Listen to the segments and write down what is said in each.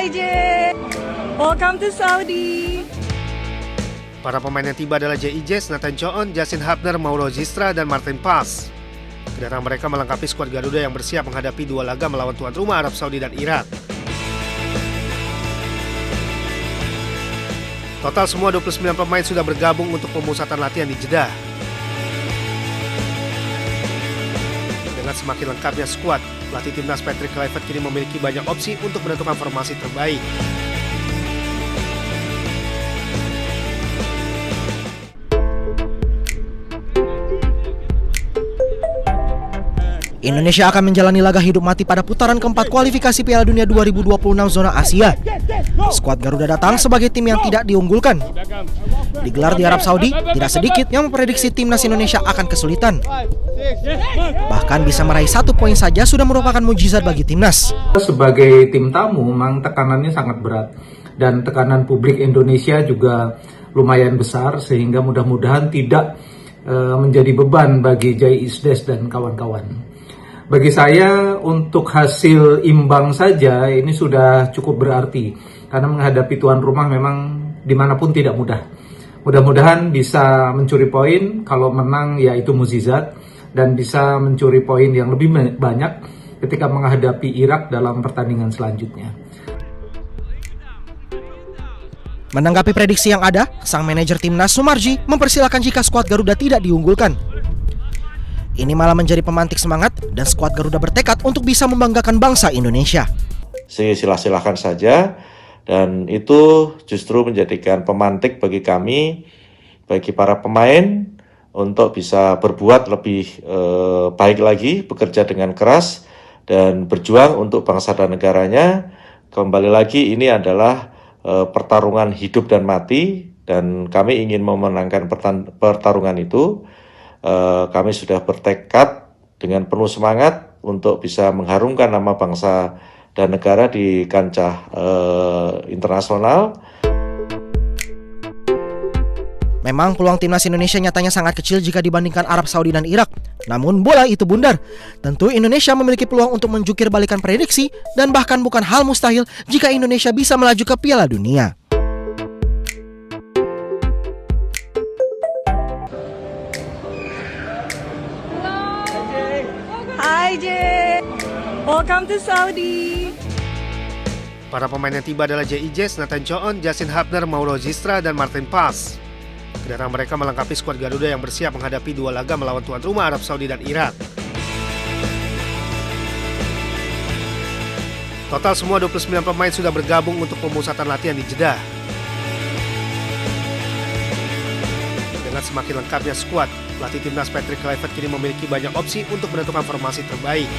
Hi Jay, welcome to Saudi. Para pemain yang tiba adalah Jay Ijes, Nathan Choon, Justin Hubner, Mauro Zistra, dan Martin Paz. Kedatangan mereka melengkapi skuad Garuda yang bersiap menghadapi dua laga melawan tuan rumah Arab Saudi dan Irak. Total semua 29 pemain sudah bergabung untuk pemusatan latihan di Jeddah. Dengan semakin lengkapnya skuad, pelatih timnas Patrick Kluivert kini memiliki banyak opsi untuk menentukan formasi terbaik. Indonesia akan menjalani laga hidup mati pada putaran keempat kualifikasi Piala Dunia 2026 zona Asia. Skuad Garuda datang sebagai tim yang tidak diunggulkan. Digelar di Arab Saudi, tidak sedikit yang memprediksi timnas Indonesia akan kesulitan. Bahkan bisa meraih 1 poin saja sudah merupakan mukjizat bagi timnas. Sebagai tim tamu, memang tekanannya sangat berat. Dan tekanan publik Indonesia juga lumayan besar, sehingga mudah-mudahan tidak menjadi beban bagi Jay Ijes dan kawan-kawan. Bagi saya, untuk hasil imbang saja ini sudah cukup berarti. Karena menghadapi tuan rumah memang dimanapun tidak mudah. Mudah-mudahan bisa mencuri poin, kalau menang ya itu mukjizat. Dan bisa mencuri poin yang lebih banyak ketika menghadapi Irak dalam pertandingan selanjutnya. Menanggapi prediksi yang ada, sang manajer timnas Sumarji mempersilahkan jika skuad Garuda tidak diunggulkan. Ini malah menjadi pemantik semangat dan skuad Garuda bertekad untuk bisa membanggakan bangsa Indonesia. Silah-silahkan saja, dan itu justru menjadikan pemantik bagi kami, bagi para pemain, untuk bisa berbuat lebih baik lagi, bekerja dengan keras, dan berjuang untuk bangsa dan negaranya. Kembali lagi, ini adalah pertarungan hidup dan mati, dan kami ingin memenangkan pertarungan itu. Kami sudah bertekad dengan penuh semangat untuk bisa mengharumkan nama bangsa dan negara di kancah internasional. Memang peluang timnas Indonesia nyatanya sangat kecil jika dibandingkan Arab Saudi dan Irak. Namun bola itu bundar. Tentu Indonesia memiliki peluang untuk menjukir balikan prediksi dan bahkan bukan hal mustahil jika Indonesia bisa melaju ke Piala Dunia. Hi Jay, welcome to Saudi. Para pemain yang tiba adalah Jay Ijes, Nathan Choon, Justin Hubner, Mauro Zistra, dan Martin Paz. Kedatangan mereka melengkapi skuad Garuda yang bersiap menghadapi dua laga melawan tuan rumah Arab Saudi dan Irak. Total semua 29 pemain sudah bergabung untuk pemusatan latihan di Jeddah. Dengan semakin lengkapnya skuad, pelatih timnas Patrick Kluivert kini memiliki banyak opsi untuk menentukan formasi terbaik.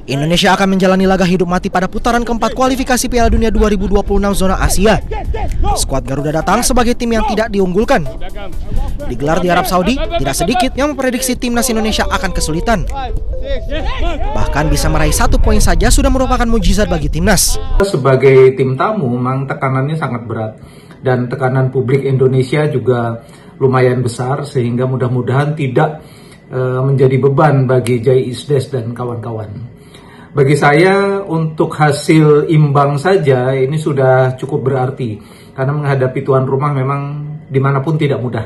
Indonesia akan menjalani laga hidup mati pada putaran keempat kualifikasi Piala Dunia 2026 zona Asia. Skuad Garuda datang sebagai tim yang tidak diunggulkan. Digelar di Arab Saudi, tidak sedikit yang memprediksi timnas Indonesia akan kesulitan. Bahkan bisa meraih 1 poin saja sudah merupakan mukjizat bagi timnas. Sebagai tim tamu, memang tekanannya sangat berat. Dan tekanan publik Indonesia juga lumayan besar, sehingga mudah-mudahan tidak menjadi beban bagi Jay Ijes dan kawan-kawan. Bagi saya, untuk hasil imbang saja ini sudah cukup berarti. Karena menghadapi tuan rumah memang dimanapun tidak mudah.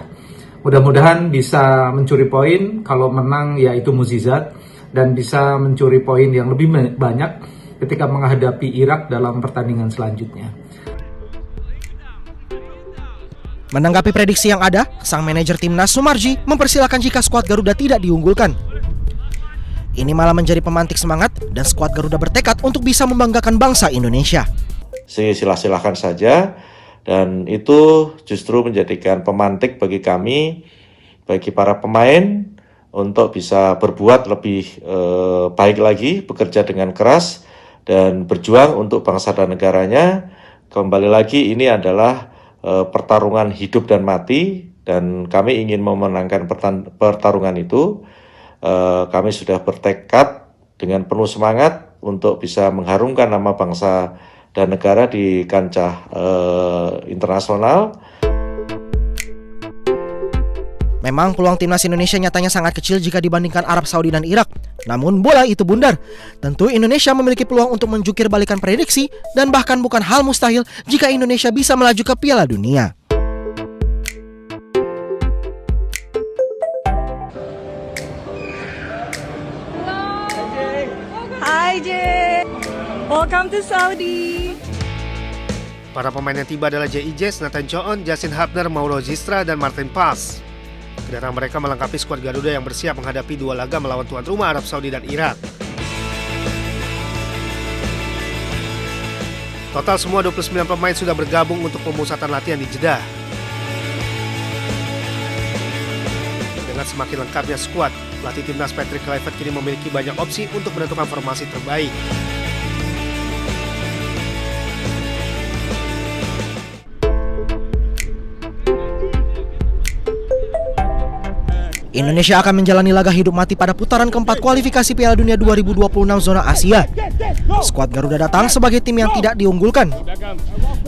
Mudah-mudahan bisa mencuri poin, kalau menang ya itu mukjizat. Dan bisa mencuri poin yang lebih banyak ketika menghadapi Irak dalam pertandingan selanjutnya. Menanggapi prediksi yang ada, sang manajer timnas Sumarji mempersilahkan jika skuad Garuda tidak diunggulkan. Ini malah menjadi pemantik semangat dan skuad Garuda bertekad untuk bisa membanggakan bangsa Indonesia. Silah-silahkan saja, dan itu justru menjadikan pemantik bagi kami, bagi para pemain, untuk bisa berbuat lebih baik lagi, bekerja dengan keras, dan berjuang untuk bangsa dan negaranya. Kembali lagi, ini adalah pertarungan hidup dan mati, dan kami ingin memenangkan pertarungan itu. Kami sudah bertekad dengan penuh semangat untuk bisa mengharumkan nama bangsa dan negara di kancah internasional. Memang peluang timnas Indonesia nyatanya sangat kecil jika dibandingkan Arab Saudi dan Irak. Namun bola itu bundar. Tentu Indonesia memiliki peluang untuk menjukir balikan prediksi dan bahkan bukan hal mustahil jika Indonesia bisa melaju ke Piala Dunia. Hi Jay, welcome to Saudi. Para pemain yang tiba adalah Jay Ijes, Nathan Choon, Justin Hubner, Mauro Zistra, dan Martin Paz. Kedatangan mereka melengkapi skuad Garuda yang bersiap menghadapi dua laga melawan tuan rumah Arab Saudi dan Irak. Total semua 29 pemain sudah bergabung untuk pemusatan latihan di Jeddah. Dengan semakin lengkapnya skuad, pelatih timnas Patrick Kluivert kini memiliki banyak opsi untuk menentukan formasi terbaik. Indonesia akan menjalani laga hidup mati pada putaran keempat kualifikasi Piala Dunia 2026 zona Asia. Skuad Garuda datang sebagai tim yang tidak diunggulkan.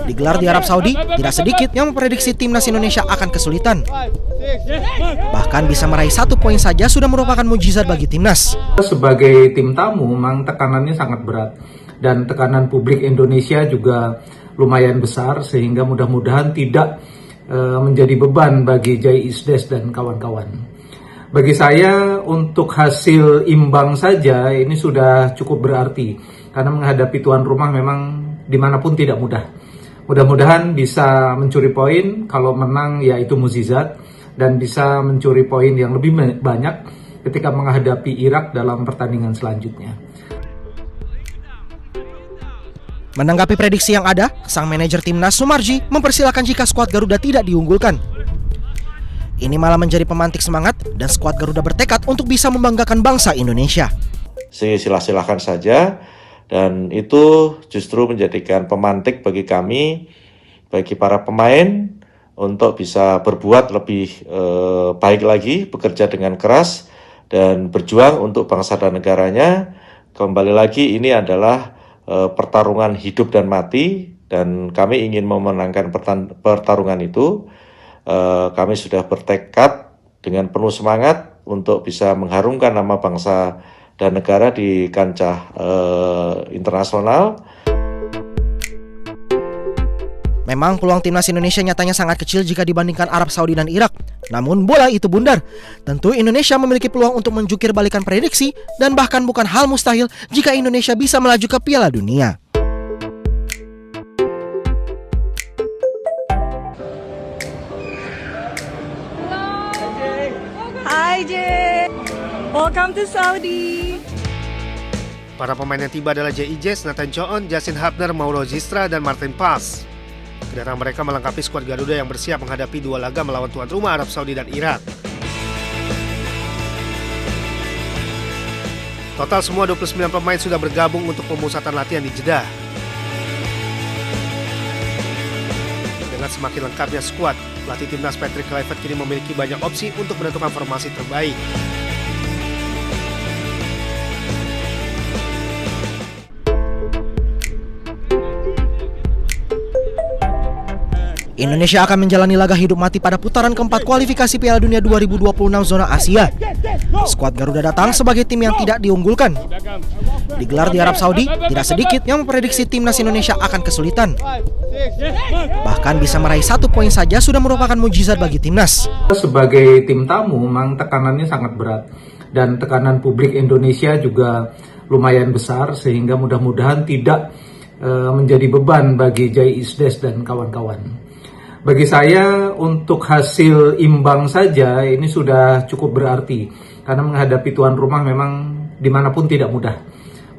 Digelar di Arab Saudi, tidak sedikit yang memprediksi timnas Indonesia akan kesulitan. Bahkan bisa meraih 1 poin saja sudah merupakan mukjizat bagi timnas. Sebagai tim tamu, memang tekanannya sangat berat. Dan tekanan publik Indonesia juga lumayan besar, sehingga mudah-mudahan tidak menjadi beban bagi Jay Isdes dan kawan-kawan. Bagi saya, untuk hasil imbang saja ini sudah cukup berarti. Karena menghadapi tuan rumah memang dimanapun tidak mudah. Mudah-mudahan bisa mencuri poin, kalau menang ya itu mukjizat. Dan bisa mencuri poin yang lebih banyak ketika menghadapi Irak dalam pertandingan selanjutnya. Menanggapi prediksi yang ada, sang manajer timnas Sumarji mempersilahkan jika skuad Garuda tidak diunggulkan. Ini malah menjadi pemantik semangat dan skuad Garuda bertekad untuk bisa membanggakan bangsa Indonesia. Silakan saja, dan itu justru menjadikan pemantik bagi kami, bagi para pemain, untuk bisa berbuat lebih baik lagi, bekerja dengan keras, dan berjuang untuk bangsa dan negaranya. Kembali lagi, ini adalah pertarungan hidup dan mati, dan kami ingin memenangkan pertarungan itu. Kami sudah bertekad dengan penuh semangat untuk bisa mengharumkan nama bangsa dan negara di kancah internasional. Memang peluang timnas Indonesia nyatanya sangat kecil jika dibandingkan Arab Saudi dan Irak. Namun bola itu bundar. Tentu Indonesia memiliki peluang untuk menjukir balikan prediksi dan bahkan bukan hal mustahil jika Indonesia bisa melaju ke Piala Dunia. Hi Jay, welcome to Saudi. Para pemain yang tiba adalah Jay Ijes, Nathan Choon, Justin Hubner, Mauro Zistra, dan Martin Paz. Kedatangan mereka melengkapi skuad Garuda yang bersiap menghadapi dua laga melawan tuan rumah Arab Saudi dan Irak. Total semua 29 pemain sudah bergabung untuk pemusatan latihan di Jeddah. Dengan semakin lengkapnya skuad, pelatih timnas Patrick Kluivert kini memiliki banyak opsi untuk menentukan formasi terbaik. Indonesia akan menjalani laga hidup mati pada putaran keempat kualifikasi Piala Dunia 2026 zona Asia. Skuad Garuda datang sebagai tim yang tidak diunggulkan. Digelar di Arab Saudi, tidak sedikit yang memprediksi timnas Indonesia akan kesulitan. Bahkan bisa meraih 1 poin saja sudah merupakan mukjizat bagi timnas. Sebagai tim tamu, memang tekanannya sangat berat. Dan tekanan publik Indonesia juga lumayan besar, sehingga mudah-mudahan tidak menjadi beban bagi Jay Isdes dan kawan-kawan. Bagi saya, untuk hasil imbang saja ini sudah cukup berarti. Karena menghadapi tuan rumah memang dimanapun tidak mudah.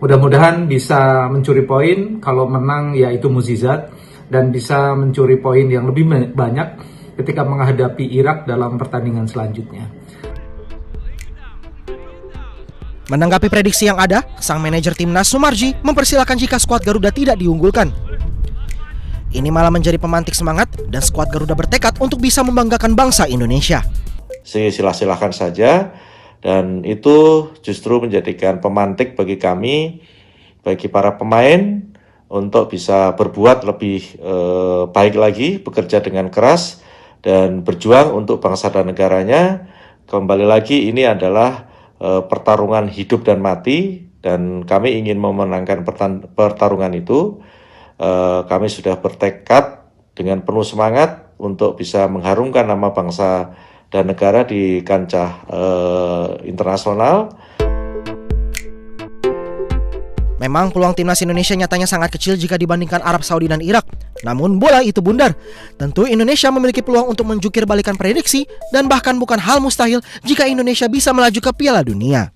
Mudah-mudahan bisa mencuri poin, kalau menang ya itu mukjizat. Dan bisa mencuri poin yang lebih banyak ketika menghadapi Irak dalam pertandingan selanjutnya. Menanggapi prediksi yang ada, sang manajer timnas Sumarji mempersilahkan jika skuad Garuda tidak diunggulkan. Ini malah menjadi pemantik semangat dan skuad Garuda bertekad untuk bisa membanggakan bangsa Indonesia. Silakan saja, dan itu justru menjadikan pemantik bagi kami, bagi para pemain, untuk bisa berbuat lebih baik lagi, bekerja dengan keras, dan berjuang untuk bangsa dan negaranya. Kembali lagi ini adalah pertarungan hidup dan mati, dan kami ingin memenangkan pertarungan itu. Kami sudah bertekad dengan penuh semangat untuk bisa mengharumkan nama bangsa dan negara di kancah internasional. Memang peluang timnas Indonesia nyatanya sangat kecil jika dibandingkan Arab Saudi dan Irak. Namun bola itu bundar. Tentu Indonesia memiliki peluang untuk menjukir balikan prediksi dan bahkan bukan hal mustahil jika Indonesia bisa melaju ke Piala Dunia.